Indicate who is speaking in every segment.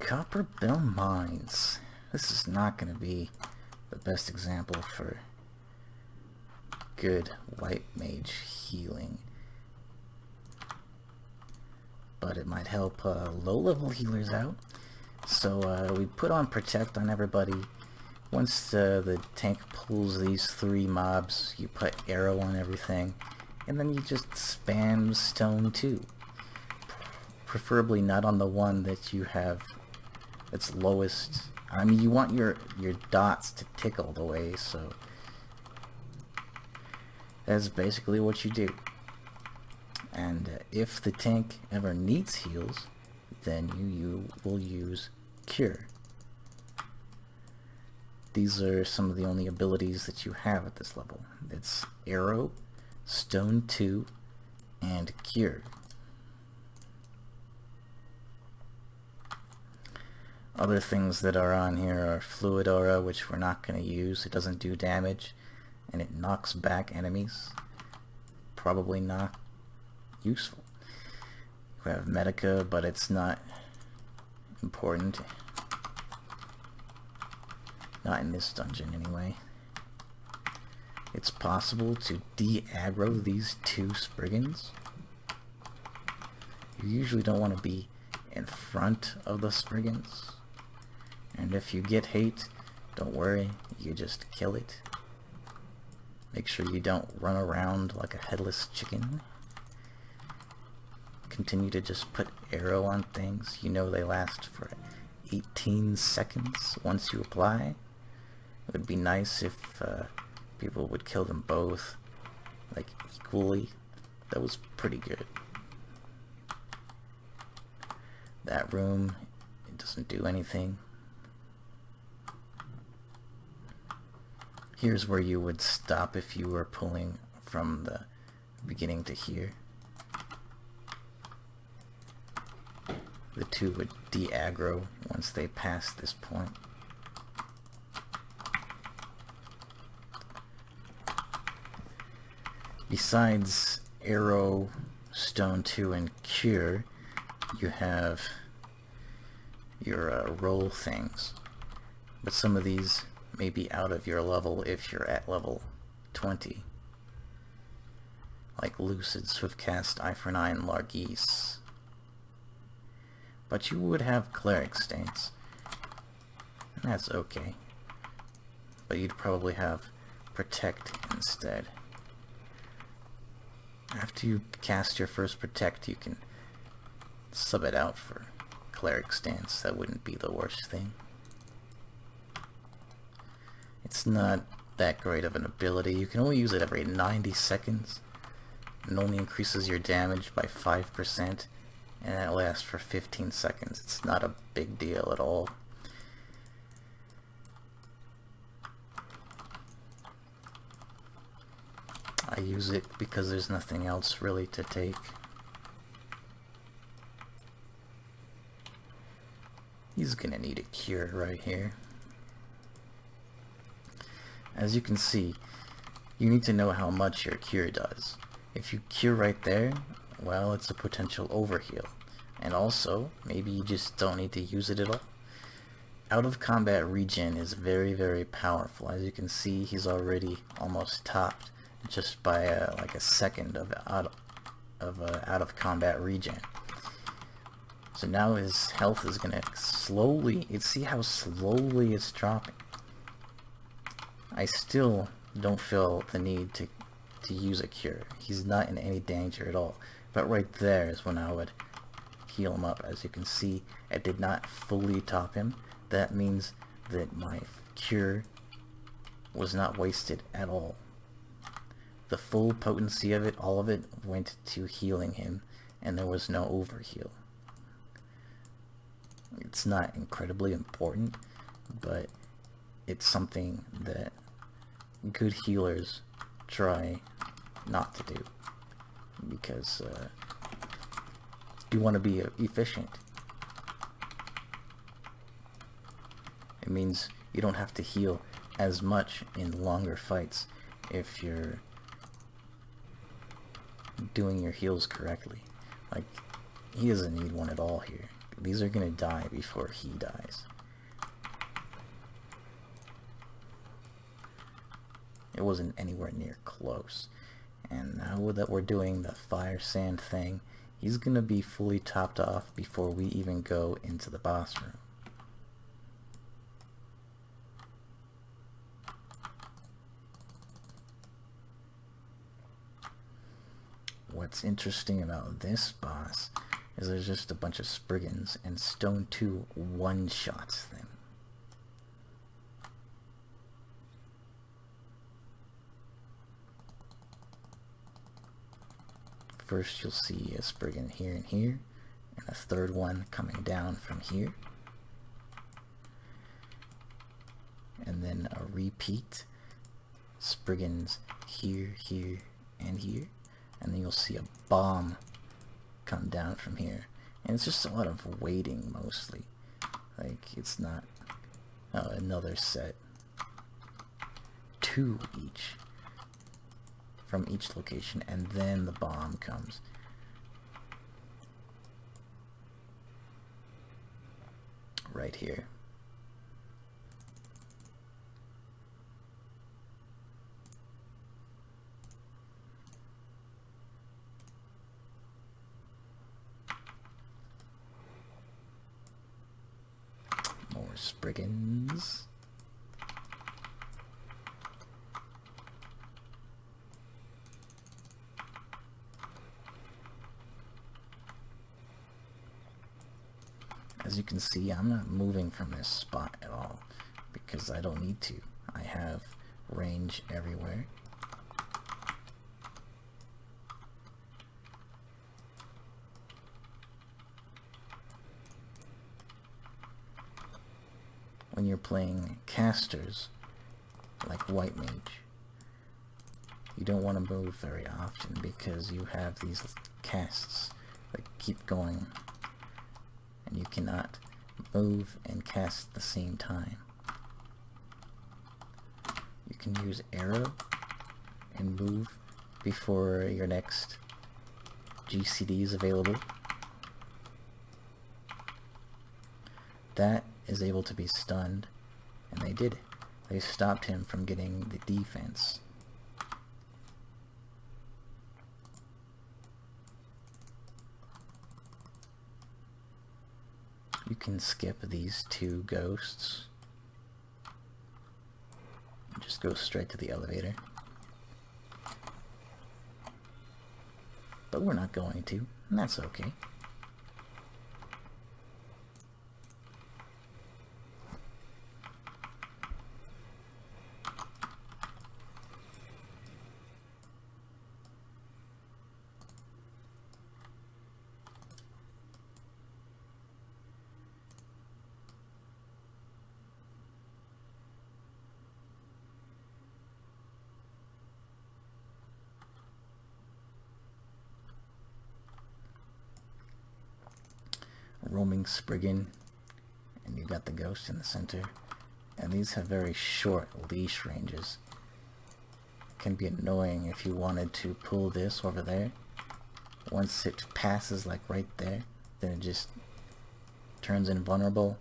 Speaker 1: Copperbell Mines. This is not going to be the best example for good white mage healing, but it might help low-level healers out. So we put on Protect on everybody. Once the tank pulls these 3 mobs, you put Arrow on everything, and then you just spam Stone 2. Preferably not on the one that you have that's lowest. I mean, you want your dots to tick all the way, so that's basically what you do. And if the tank ever needs heals, then you will use Cure. These are some of the only abilities that you have at this level. It's Arrow, Stone 2, and Cure. Other things that are on here are Fluid Aura, which we're not going to use. It doesn't do damage, and it knocks back enemies. Probably not useful. We have Medica, but it's not important. Not in this dungeon, anyway. It's possible to de-aggro these 2 Spriggans. You usually don't want to be in front of the Spriggans. And if you get hate, don't worry, you just kill it. Make sure you don't run around like a headless chicken. Continue to just put Arrow on things. You know they last for 18 seconds once you apply. It would be nice if people would kill them both, like, equally. That was pretty good. That room, it doesn't do anything. Here's where you would stop if you were pulling from the beginning to here. The 2 would de-aggro once they pass this point. Besides Arrow, Stone 2, and Cure, you have your roll things. But some of these may be out of your level if you're at level 20. Like Lucid, Swiftcast, Eye for 9, Largese. But you would have Cleric Stance. And that's okay. But you'd probably have Protect instead. After you cast your first Protect, you can sub it out for Cleric Stance. That wouldn't be the worst thing. It's not that great of an ability. You can only use it every 90 seconds. It only increases your damage by 5%, and that lasts for 15 seconds. It's not a big deal at all. I use it because there's nothing else really to take. He's gonna need a Cure right here. As you can see, you need to know how much your Cure does. If you Cure right there, well, it's a potential overheal. And also, maybe you just don't need to use it at all. Out of combat regen is very, very powerful. As you can see, he's already almost topped just by like a second of out of combat regen. So now his health is gonna slowly, see how slowly it's dropping. I still don't feel the need to use a Cure. He's not in any danger at all. But right there is when I would heal him up. As you can see, I did not fully top him. That means that my Cure was not wasted at all. The full potency of it, all of it, went to healing him, and there was no overheal. It's not incredibly important, but it's something that good healers try not to do, because you want to be efficient. It means you don't have to heal as much in longer fights if you're doing your heals correctly. Like, he doesn't need one at all here. these are gonna die before he dies. It wasn't anywhere near close. And now that we're doing the fire sand thing, he's gonna be fully topped off before we even go into the boss room. What's interesting about this boss is there's just a bunch of Spriggans, and Stone 2 one-shots them. First you'll see a Spriggan here and here, and a third one coming down from here. And then a repeat, Spriggans here, here, and here. And then you'll see a bomb come down from here. And it's just a lot of waiting mostly. Like, it's not... Oh, another set. 2 each. From each location, and then the bomb comes. Right here. More Spriggans. As you can see, I'm not moving from this spot at all because I don't need to. I have range everywhere. When you're playing casters like White Mage, you don't want to move very often because you have these casts that keep going. And you cannot move and cast at the same time. You can use arrow and move before your next GCD is available. That is able to be stunned, and they did. They stopped him from getting the defense. You can skip these 2 ghosts. Just go straight to the elevator. But we're not going to, and that's okay. Roaming Spriggan, and you got the ghost in the center, and these have very short leash ranges. Can be annoying if you wanted to pull this over there. Once it passes like right there, then it just turns invulnerable,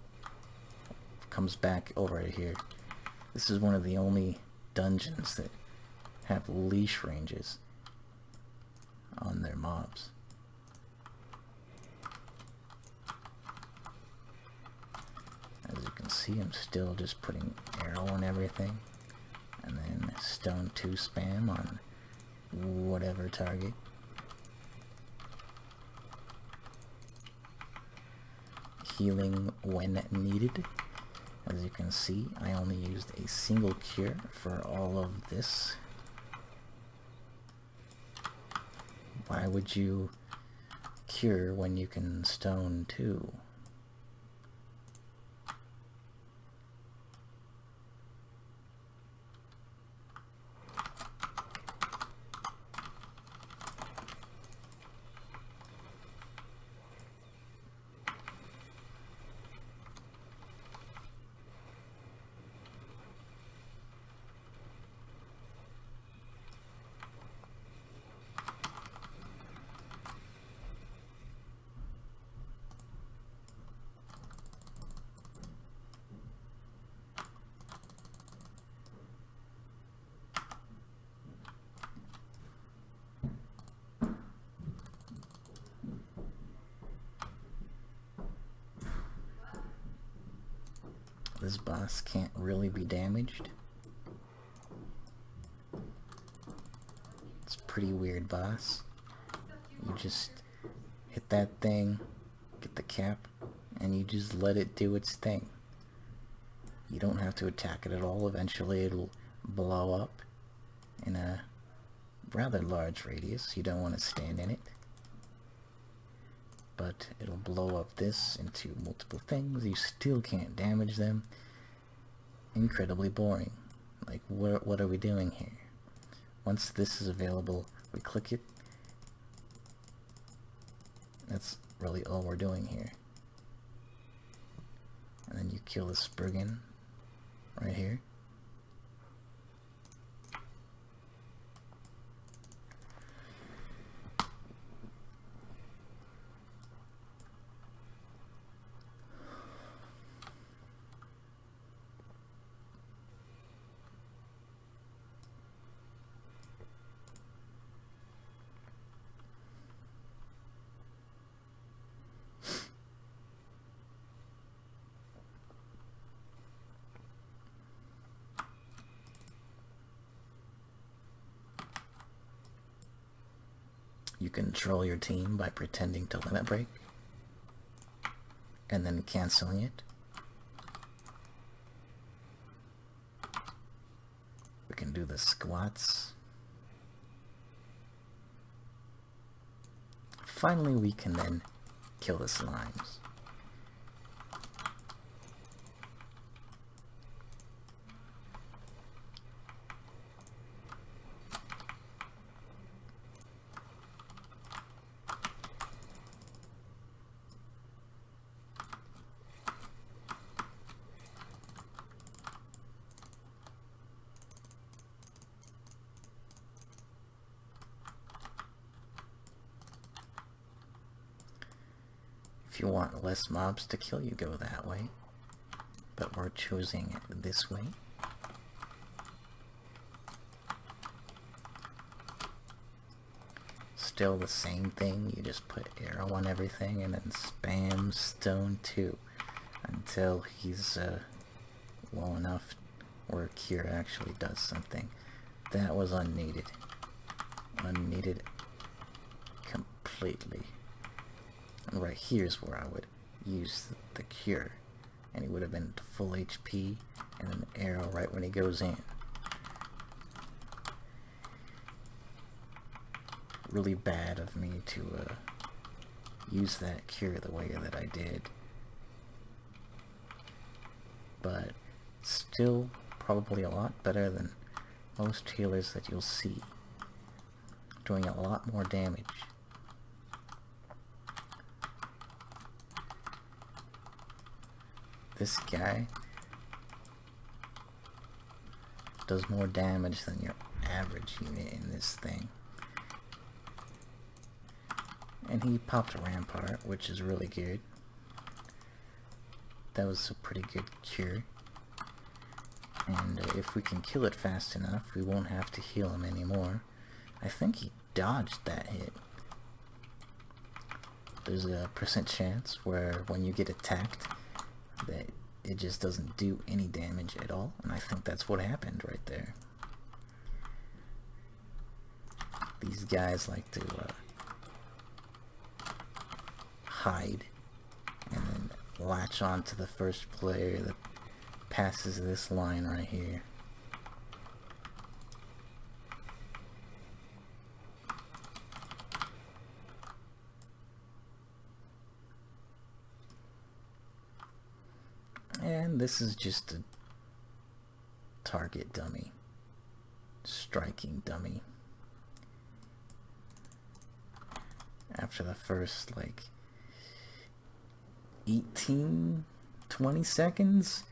Speaker 1: comes back over here. This is one of the only dungeons that have leash ranges on their mobs. As you can see, I'm still just putting arrow on everything, and then Stone 2 spam on whatever target. Healing when needed. As you can see, I only used a single cure for all of this. Why would you cure when you can Stone 2? this boss can't really be damaged. It's a pretty weird boss. You just hit that thing, get the cap, and you just let it do its thing. You don't have to attack it at all. Eventually it'll blow up in a rather large radius. You don't want to stand in it. But it'll blow up this into multiple things. You still can't damage them. Incredibly boring. Like, what are we doing here? Once this is available, we click it. That's really all we're doing here. And then you kill the Spriggan right here. You control your team by pretending to limit break and then canceling it. We can do the squats. Finally, we can then kill the slimes. If you want less mobs to kill, you go that way. But we're choosing this way. Still the same thing, you just put arrow on everything and then spam stone 2 until he's low enough where cure actually does something. That was unneeded. Unneeded completely. And right here's where I would use the cure, and he would have been to full HP and an arrow right when he goes in. Really bad of me to use that cure the way that I did, but still probably a lot better than most healers that you'll see, doing a lot more damage. This guy does more damage than your average unit in this thing. And he popped a rampart, which is really good. That was a pretty good cure. And if we can kill it fast enough, we won't have to heal him anymore. I think he dodged that hit. There's a % chance where when you get attacked, that it just doesn't do any damage at all, and I think that's what happened right there. These guys like to hide and then latch on to the first player that passes this line right here. And this is just a target dummy, striking dummy. After the first like 18-20 seconds,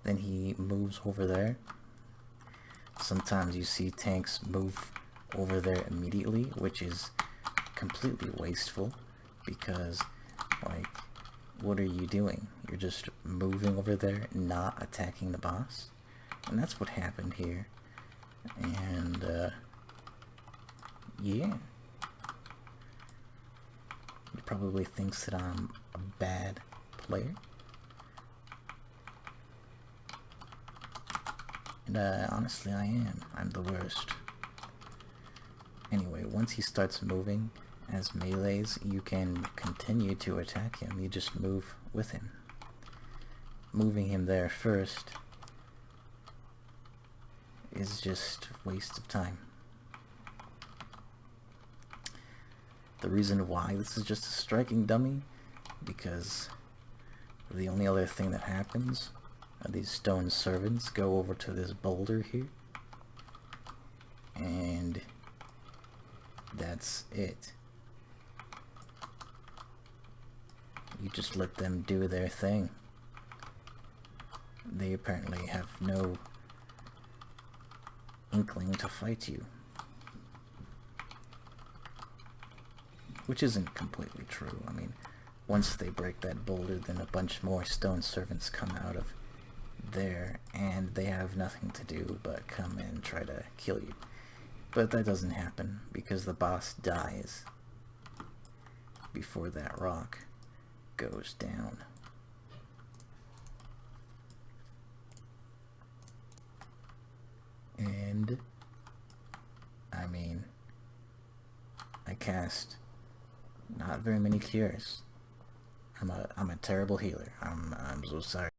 Speaker 1: then he moves over there. Sometimes you see tanks move over there immediately, which is completely wasteful, because like, what are you doing? You're just moving over there, not attacking the boss. And that's what happened here. And yeah, he probably thinks that I'm a bad player, And honestly, I am. I'm the worst. Anyway, once he starts moving as melees, you can continue to attack him. You just move with him. Moving him there first is just a waste of time. The reason why this is just a striking dummy, because the only other thing that happens are these stone servants go over to this boulder here, and that's it. You just let them do their thing. They apparently have no inkling to fight you. Which isn't completely true. I mean, once they break that boulder, then a bunch more stone servants come out of there, and they have nothing to do but come and try to kill you. But that doesn't happen, because the boss dies before that rock goes down. And I mean, I cast not very many cures. I'm a terrible healer. I'm so sorry.